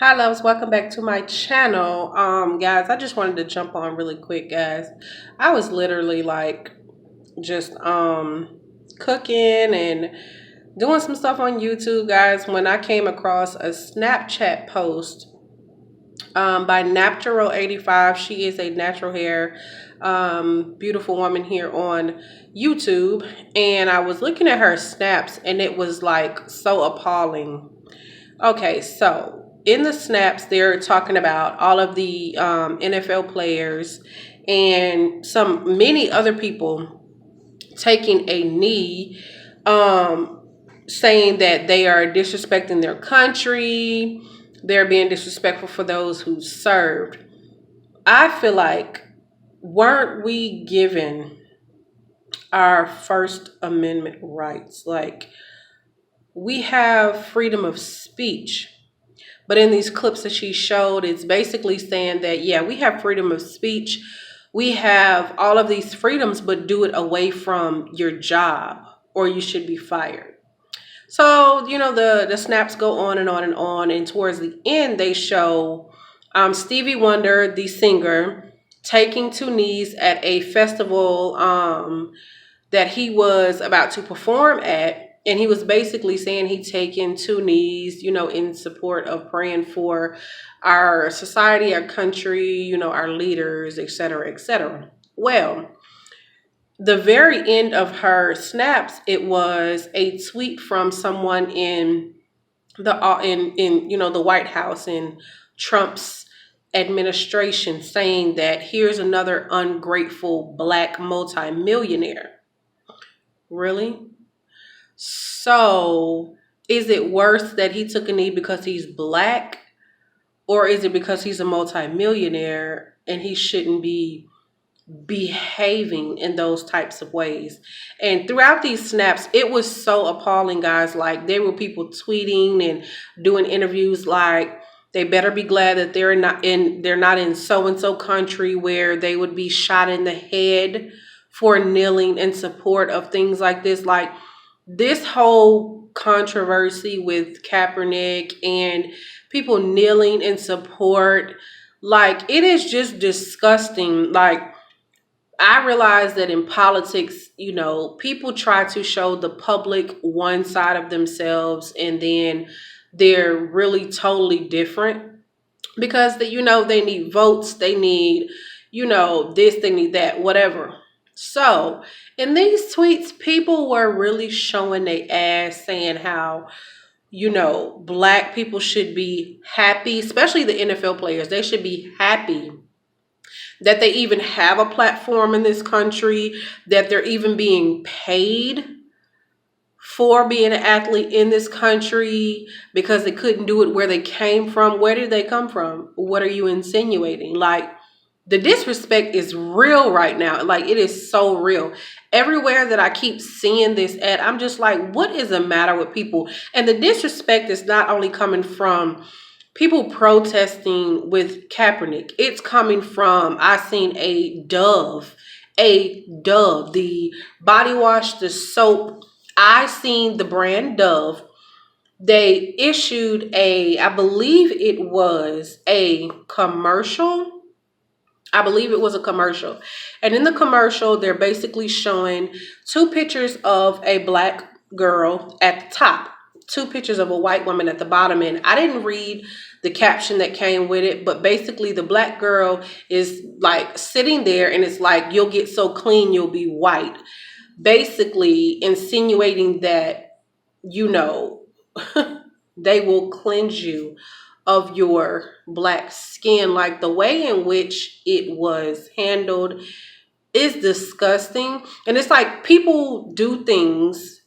Hi loves, welcome back to my channel. Guys, I just wanted to jump on really quick, guys. I was literally like just cooking and doing some stuff on YouTube, guys, when I came across a Snapchat post by Napturo85. She is a natural hair beautiful woman here on YouTube, and I was looking at her snaps and it was like so appalling. Okay, so in the snaps, they're talking about all of the NFL players and many other people taking a knee, saying that they are disrespecting their country, they're being disrespectful for those who served. I feel like, weren't we given our First Amendment rights? Like, we have freedom of speech. But in these clips that she showed, it's basically saying that, yeah, we have freedom of speech. We have all of these freedoms, but do it away from your job or you should be fired. So, the snaps go on and on and on. And towards the end, they show Stevie Wonder, the singer, taking two knees at a festival that he was about to perform at. And he was basically saying he'd taken two knees, in support of praying for our society, our country, our leaders, et cetera, et cetera. Well, the very end of her snaps, it was a tweet from someone in the White House in Trump's administration saying that here's another ungrateful black multimillionaire. Really? So, is it worse that he took a knee because he's black, or is it because he's a multimillionaire and he shouldn't be behaving in those types of ways? And throughout these snaps, it was so appalling, guys. Like, there were people tweeting and doing interviews like they better be glad that they're not in so and so country where they would be shot in the head for kneeling in support of things like this. Like, this whole controversy with Kaepernick and people kneeling in support, like, it is just disgusting. Like, I realize that in politics, people try to show the public one side of themselves and then they're really totally different because they need votes, they need, this, they need that, whatever. So in these tweets, people were really showing their ass, saying how, black people should be happy, especially the NFL players. They should be happy that they even have a platform in this country, that they're even being paid for being an athlete in this country because they couldn't do it where they came from. Where did they come from? What are you insinuating? Like, the disrespect is real right now. Like, it is so real. Everywhere that I keep seeing this at, I'm just like, what is the matter with people? And the disrespect is not only coming from people protesting with Kaepernick. It's coming from, I seen a Dove, the body wash, the soap. I seen the brand Dove. They issued I believe it was a commercial. I believe it was a commercial. And in the commercial, they're basically showing two pictures of a black girl at the top, two pictures of a white woman at the bottom. And I didn't read the caption that came with it, but basically the black girl is like sitting there and it's like, you'll get so clean, you'll be white. Basically insinuating that, you know, they will cleanse you of your black skin. Like, the way in which it was handled is disgusting. And it's like people do things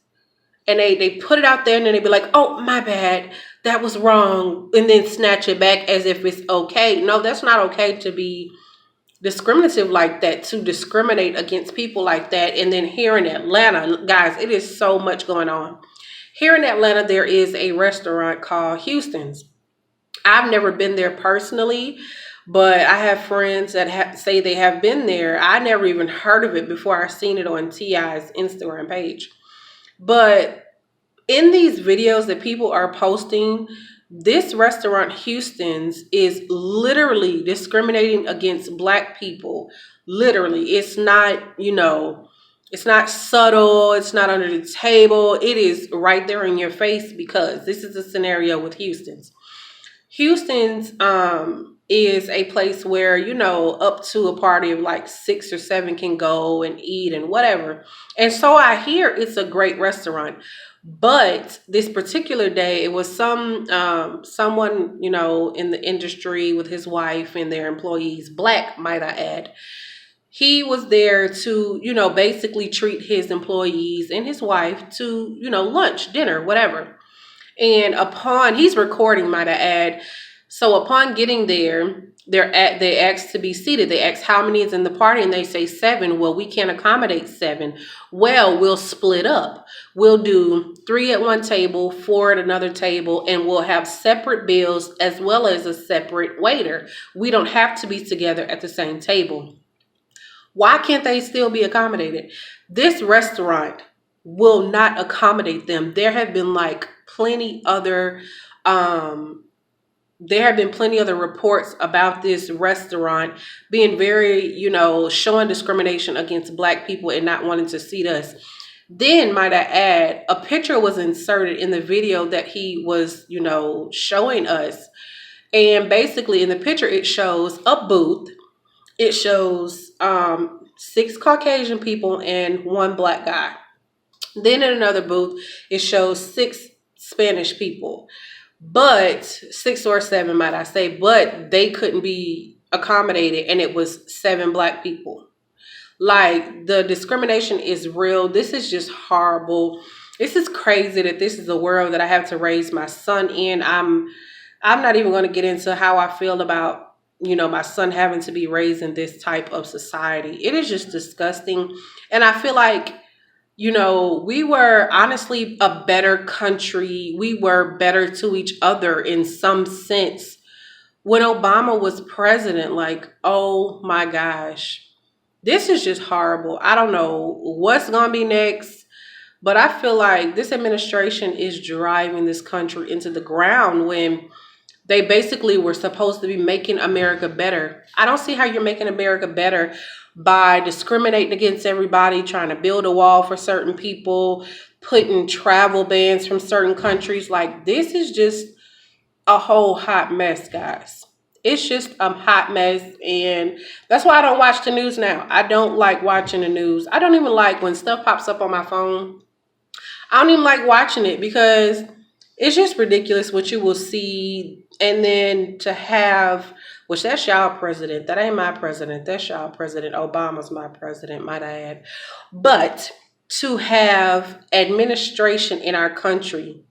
and they put it out there and then they be like, oh, my bad, that was wrong, and then snatch it back as if it's okay. No, that's not okay to be discriminative like that, to discriminate against people like that. And then here in Atlanta, guys, it is so much going on. Here in Atlanta, there is a restaurant called Houston's. I've never been there personally, but I have friends that say they have been there. I never even heard of it before I seen it on T.I.'s Instagram page. But in these videos that people are posting, This restaurant, Houston's, is literally discriminating against Black people. Literally. It's not, it's not subtle. It's not under the table. It is right there in your face, because this is a scenario with Houston's. Houston's is a place where, up to a party of like 6 or 7 can go and eat and whatever. And so I hear it's a great restaurant. But this particular day, it was someone, in the industry with his wife and their employees, Black, might I add. He was there to, basically treat his employees and his wife to, lunch, dinner, whatever. And he's recording, might I add. So upon getting there, they asked to be seated. They asked how many is in the party, and they say 7. Well, we can't accommodate 7. Well, we'll split up. We'll do 3 at one table, 4 at another table, and we'll have separate bills as well as a separate waiter. We don't have to be together at the same table. Why can't they still be accommodated? This restaurant will not accommodate them. There have been plenty other reports about this restaurant being very, showing discrimination against Black people and not wanting to seat us. Then, might I add, a picture was inserted in the video that he was, showing us. And basically in the picture, it shows a booth. It shows 6 Caucasian people and 1 Black guy. Then in another booth, it shows 6 Spanish people, but 6 or 7, might I say, but they couldn't be accommodated, and it was 7 Black people. The discrimination is real. This is just horrible. This is crazy that this is the world that I have to raise my son in. I'm not even going to get into how I feel about, my son having to be raised in this type of society. It is just disgusting. And I feel like, we were honestly a better country. We were better to each other in some sense when Obama was president. Oh my gosh, this is just horrible. I don't know what's going to be next, but I feel like this administration is driving this country into the ground when they basically were supposed to be making America better. I don't see how you're making America better by discriminating against everybody, trying to build a wall for certain people, putting travel bans from certain countries. This is just a whole hot mess, guys. It's just a hot mess, and that's why I don't watch the news now. I don't like watching the news. I don't even like when stuff pops up on my phone. I don't even like watching it because it's just ridiculous what you will see. And then to have, which that's y'all president. That ain't my president. That's y'all president. Obama's my president, might I add. But to have administration in our country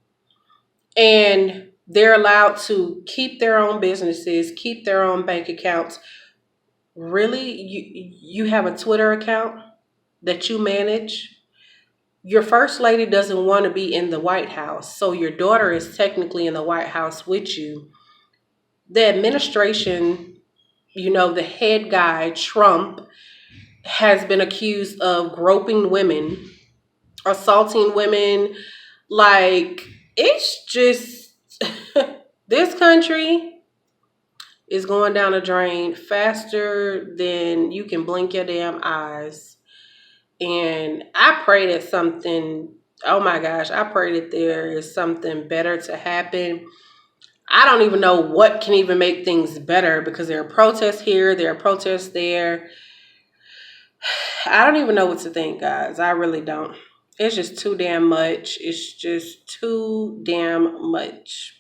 and they're allowed to keep their own businesses, keep their own bank accounts. Really? You have a Twitter account that you manage? Your first lady doesn't want to be in the White House, so your daughter is technically in the White House with you. The administration, the head guy, Trump, has been accused of groping women, assaulting women. It's just, this country is going down the drain faster than you can blink your damn eyes. And I pray that I pray that there is something better to happen. I don't even know what can even make things better because there are protests here, there are protests there. I don't even know what to think, guys. I really don't. It's just too damn much. It's just too damn much.